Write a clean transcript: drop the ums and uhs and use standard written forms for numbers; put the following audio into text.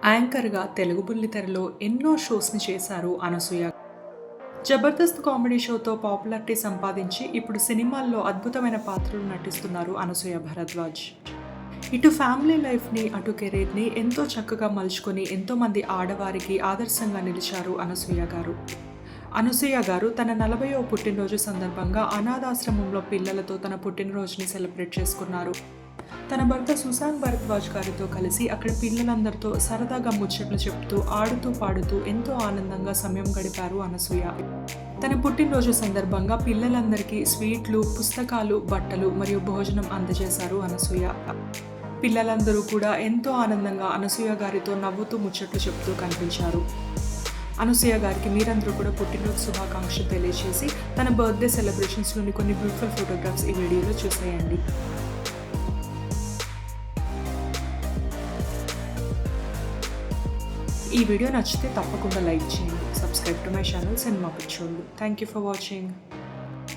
యాంకర్‌గా తెలుగు బుల్లితెరలో ఎన్నో షోస్‌ని చేశారు Anasuya. 'Jabardasth' comedy షోతో popularity సంపాదించి ఇప్పుడు సినిమాల్లో అద్భుతమైన పాత్రలు నటిస్తున్నారు అనసూయ భరద్వాజ్. ఇటు ఫ్యామిలీ లైఫ్‌ని, అటు కెరీర్‌ని ఎంతో చక్కగా మలుచుకొని ఎంతోమంది ఆడవారికి ఆదర్శంగా నిలిచారు అనసూయ గారు. అనసూయ గారు తన 40వ పుట్టినరోజు సందర్భంగా అనాథాశ్రమంలో పిల్లలతో తన పుట్టినరోజుని సెలబ్రేట్ చేసుకున్నారు. తన భర్త సుశాంత్ భరద్వాజ్ గారితో కలిసి అక్కడ పిల్లలందరితో సరదాగా ముచ్చట్లు చెప్తూ, ఆడుతూ, పాడుతూ ఎంతో ఆనందంగా సమయం గడిపారు అనసూయ. తన పుట్టినరోజు సందర్భంగా పిల్లలందరికీ స్వీట్లు, పుస్తకాలు, బట్టలు మరియు భోజనం అందజేశారు అనసూయ. పిల్లలందరూ కూడా ఎంతో ఆనందంగా అనసూయ గారితో నవ్వుతూ ముచ్చట్లు చెప్తూ కనిపించారు. అనసూయ గారికి మీరందరూ కూడా పుట్టినరోజు శుభాకాంక్షలు తెలియజేసి తన బర్త్డే సెలబ్రేషన్స్లోని కొన్ని బ్యూటిఫుల్ ఫోటోగ్రాఫ్స్ ఈ వీడియోలో చూసేయండి. ఈ వీడియో నచ్చితే తప్పకుండా లైక్ చేయండి. Subscribe to my channel cinema పిచ్చోళ్ళు. Thank you for watching.